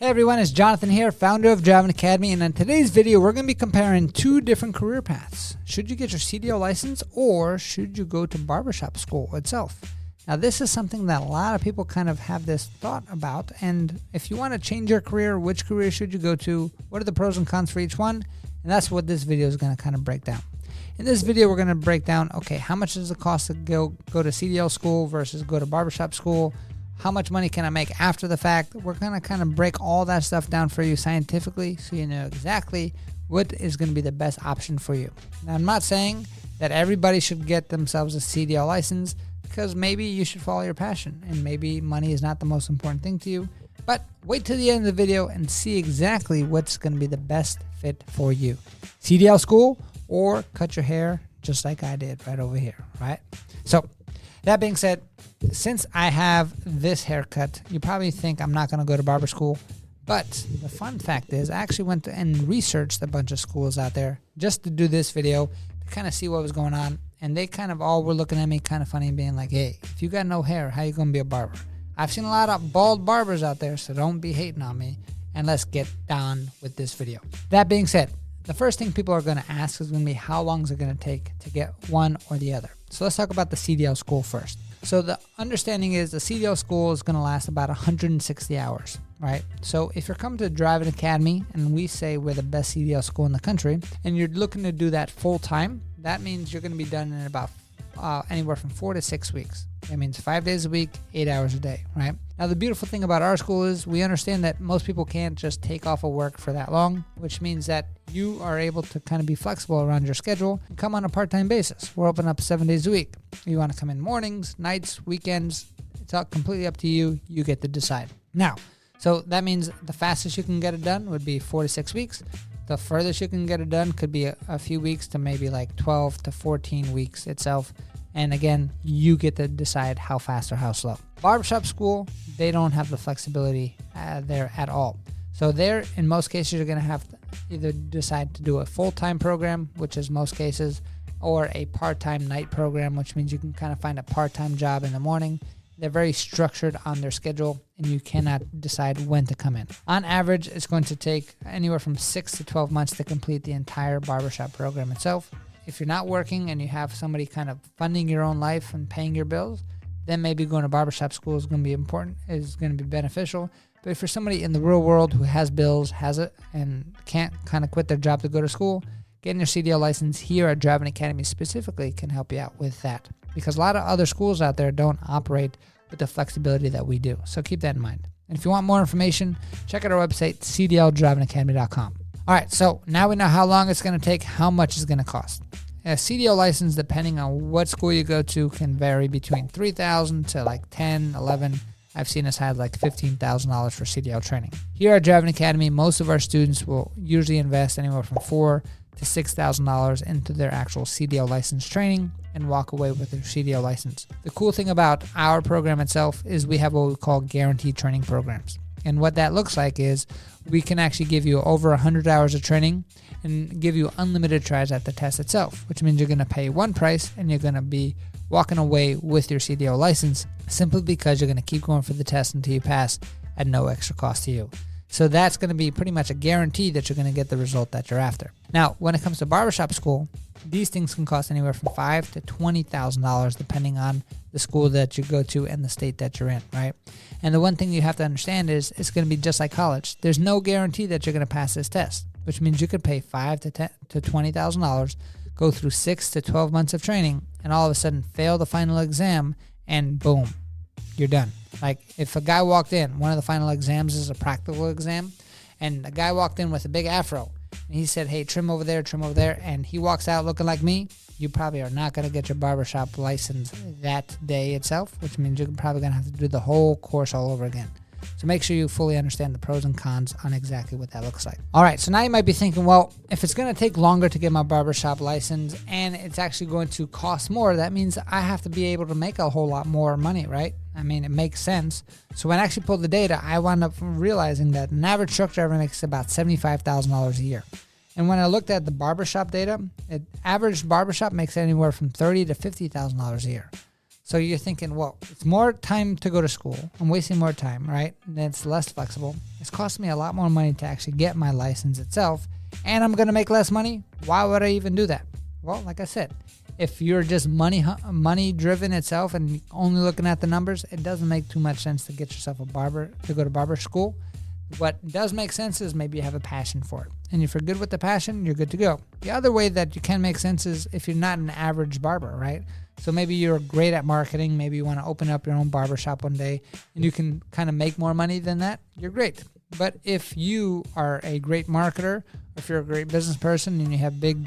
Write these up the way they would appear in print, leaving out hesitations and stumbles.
Hey everyone, it's Jonathan here, founder of Driving Academy, and in today's video we're going to be comparing two different career paths. Should you get your CDL license or should you go to barbershop school itself? Now this is something that a lot of people kind of have this thought about, and if you want to change your career, which career should you go to, what are the pros and cons for each one, and that's what this video is going to kind of break down. In this video we're going to break down, okay, how much does it cost to go to CDL school versus go to barbershop school? How much money can I make after the fact? We're going to kind of break all that stuff down for you scientifically so you know exactly what is going to be the best option for you. Now, I'm not saying that everybody should get themselves a CDL license because maybe you should follow your passion and maybe money is not the most important thing to you. But wait till the end of the video and see exactly what's going to be the best fit for you. CDL school or cut your hair just like I did right over here, right? So that being said, since I have this haircut, you probably think I'm not going to go to barber school. But the fun fact is I actually went and researched a bunch of schools out there just to do this video to kind of see what was going on. And they kind of all were looking at me kind of funny and being like, hey, if you got no hair, how you going to be a barber? I've seen a lot of bald barbers out there, so don't be hating on me. And let's get down with this video. That being said, the first thing people are going to ask is going to be how long is it going to take to get one or the other. So let's talk about the CDL school first. So the understanding is the CDL school is going to last about 160 hours, right? So if you're coming to Driving Academy and we say we're the best CDL school in the country and you're looking to do that full time, that means you're going to be done in about anywhere from 4 to 6 weeks. That means 5 days a week, 8 hours a day, right? Now, the beautiful thing about our school is we understand that most people can't just take off of work for that long, which means that you are able to kind of be flexible around your schedule and come on a part-time basis. We're open up 7 days a week. You want to come in mornings, nights, weekends, it's all completely up to you. You get to decide. Now, so that means the fastest you can get it done would be 4 to 6 weeks. The furthest you can get it done could be a few weeks to maybe like 12 to 14 weeks itself. And again, you get to decide how fast or how slow. Barbershop school, they don't have the flexibility there at all. So there, in most cases, you're going to have to either decide to do a full-time program, which is most cases, or a part-time night program, which means you can kind of find a part-time job in the morning. They're very structured on their schedule, and you cannot decide when to come in. On average, it's going to take anywhere from 6 to 12 months to complete the entire barbershop program itself. If you're not working and you have somebody kind of funding your own life and paying your bills, then maybe going to barbershop school is going to be important, is going to be beneficial. But if you're somebody in the real world who has bills, has it, and can't kind of quit their job to go to school, getting your CDL license here at Driving Academy specifically can help you out with that. Because a lot of other schools out there don't operate with the flexibility that we do. So keep that in mind. And if you want more information, check out our website, cdldrivingacademy.com. All right, so now we know how long it's going to take, how much it's going to cost. A CDL license, depending on what school you go to, can vary between $3,000 to like 10, 11. I've seen us have like $15,000 for CDL training. Here at Driving Academy, most of our students will usually invest anywhere from $4,000 to $6,000 into their actual CDL license training and walk away with their CDL license. The cool thing about our program itself is we have what we call guaranteed training programs. And what that looks like is we can actually give you over 100 hours of training and give you unlimited tries at the test itself, which means you're going to pay one price and you're going to be walking away with your CDL license simply because you're going to keep going for the test until you pass at no extra cost to you. So that's going to be pretty much a guarantee that you're going to get the result that you're after. Now, when it comes to barbershop school, these things can cost anywhere from $5,000 to $20,000 depending on the school that you go to and the state that you're in, right? And the one thing you have to understand is it's going to be just like college. There's no guarantee that you're going to pass this test, which means you could pay $5,000 to $20,000, go through 6 to 12 months of training, and all of a sudden fail the final exam, and boom, you're done. Like if a guy walked in, one of the final exams is a practical exam, and a guy walked in with a big afro, and he said, hey, trim over there, and he walks out looking like me, you probably are not going to get your barbershop license that day itself, which means you're probably going to have to do the whole course all over again. So make sure you fully understand the pros and cons on exactly what that looks like. All right, so now you might be thinking, well, if it's going to take longer to get my barbershop license and it's actually going to cost more, that means I have to be able to make a whole lot more money, right? I mean, it makes sense. So when I actually pulled the data, I wound up realizing that an average truck driver makes about $75,000 a year. And when I looked at the barbershop data, average barbershop makes anywhere from $30,000 to $50,000 a year. So you're thinking, well, it's more time to go to school. I'm wasting more time, right? And it's less flexible. It's costing me a lot more money to actually get my license itself. And I'm going to make less money. Why would I even do that? Well, like I said, if you're just money driven itself and only looking at the numbers, it doesn't make too much sense to get yourself a barber, to go to barber school. What does make sense is maybe you have a passion for it. And if you're good with the passion, you're good to go. The other way that you can make sense is if you're not an average barber, right? So maybe you're great at marketing. Maybe you want to open up your own barbershop one day and you can kind of make more money than that. You're great. But if you are a great marketer, if you're a great business person and you have big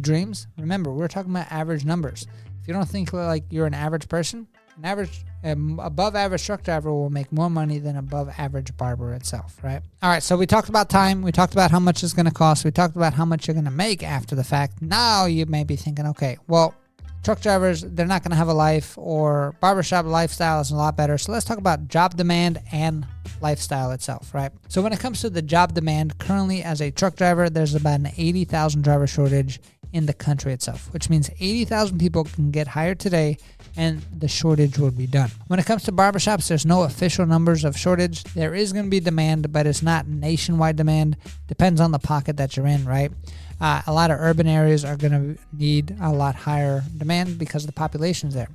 dreams, remember, we're talking about average numbers. If you don't think like you're an average person, above average truck driver will make more money than above average barber itself, right? All right, so we talked about time. We talked about how much it's going to cost. We talked about how much you're going to make after the fact. Now you may be thinking, okay, well, truck drivers, they're not going to have a life, or barbershop lifestyle is a lot better. So let's talk about job demand and lifestyle itself, right? So when it comes to the job demand, currently as a truck driver, there's about an 80,000 driver shortage in the country itself, which means 80,000 people can get hired today and the shortage will be done. When it comes to barbershops, there's no official numbers of shortage. There is going to be demand, but it's not nationwide demand. Depends on the pocket that you're in, right? A lot of urban areas are going to need a lot higher demand because the population's there.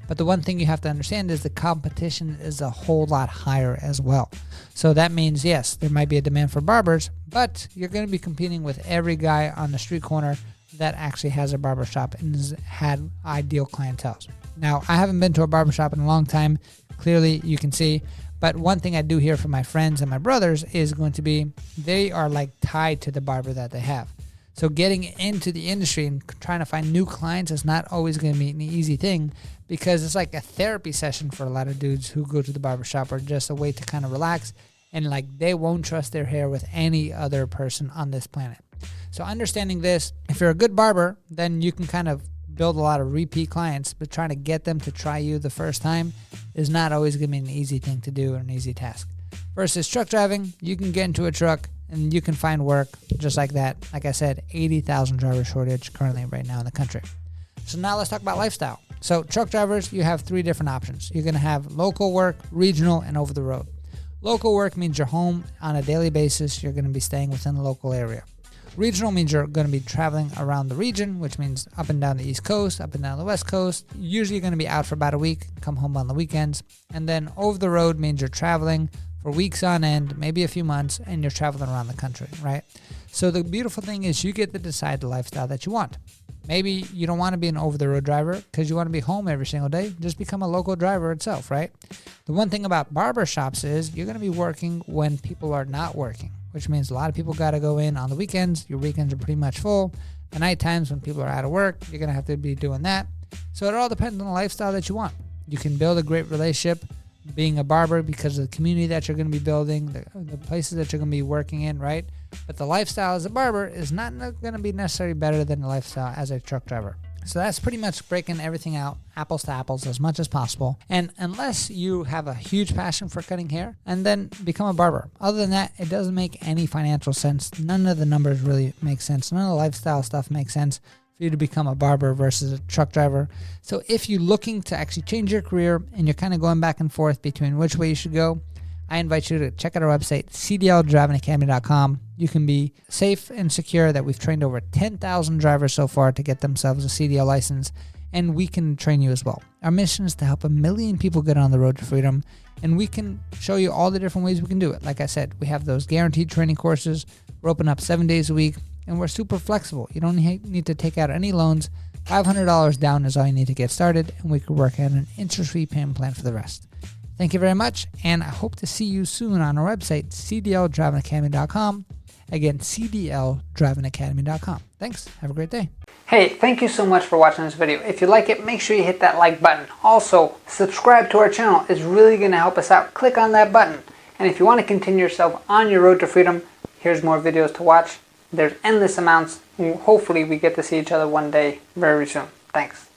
But the one thing you have to understand is the competition is a whole lot higher as well. So that means, yes, there might be a demand for barbers, but you're going to be competing with every guy on the street corner that actually has a barbershop and has had ideal clientele. Now, I haven't been to a barbershop in a long time. Clearly, you can see. But one thing I do hear from my friends and my brothers is going to be they are like tied to the barber that they have. So getting into the industry and trying to find new clients is not always going to be an easy thing, because it's like a therapy session for a lot of dudes who go to the barbershop, or just a way to kind of relax, and like they won't trust their hair with any other person on this planet. So understanding this, if you're a good barber, then you can kind of build a lot of repeat clients, but trying to get them to try you the first time is not always going to be an easy thing to do or an easy task. Versus truck driving, you can get into a truck and you can find work just like that. Like I said, 80,000 driver shortage currently right now in the country. So now let's talk about lifestyle. So truck drivers, you have three different options. You're going to have local work, regional, and over the road. Local work means you're home on a daily basis. You're going to be staying within the local area. Regional means you're going to be traveling around the region, which means up and down the East Coast, up and down the West Coast. Usually you're going to be out for about a week, come home on the weekends. And then over the road means you're traveling for weeks on end, maybe a few months, and you're traveling around the country, right? So the beautiful thing is you get to decide the lifestyle that you want. Maybe you don't want to be an over-the-road driver because you want to be home every single day. Just become a local driver itself, right? The one thing about barber shops is you're going to be working when people are not working, which means a lot of people got to go in on the weekends. Your weekends are pretty much full. The night times when people are out of work, you're going to have to be doing that. So it all depends on the lifestyle that you want. You can build a great relationship being a barber because of the community that you're going to be building, the places that you're going to be working in, right? But the lifestyle as a barber is not going to be necessarily better than the lifestyle as a truck driver. So that's pretty much breaking everything out, apples to apples, as much as possible. And unless you have a huge passion for cutting hair, and then become a barber. Other than that, it doesn't make any financial sense. None of the numbers really make sense. None of the lifestyle stuff makes sense for you to become a barber versus a truck driver. So if you're looking to actually change your career and you're kind of going back and forth between which way you should go, I invite you to check out our website, cdldrivingacademy.com. You can be safe and secure that we've trained over 10,000 drivers so far to get themselves a CDL license, and we can train you as well. Our mission is to help 1 million people get on the road to freedom, and we can show you all the different ways we can do it. Like I said, we have those guaranteed training courses. We're open up 7 days a week, and we're super flexible. You don't need to take out any loans. $500 down is all you need to get started, and we can work out an interest-free payment plan for the rest. Thank you very much, and I hope to see you soon on our website, cdldrivingacademy.com. Again, cdldrivingacademy.com. Thanks. Have a great day. Hey, thank you so much for watching this video. If you like it, make sure you hit that like button. Also, subscribe to our channel. It's really going to help us out. Click on that button. And if you want to continue yourself on your road to freedom, here's more videos to watch. There's endless amounts. Hopefully, we get to see each other one day very soon. Thanks.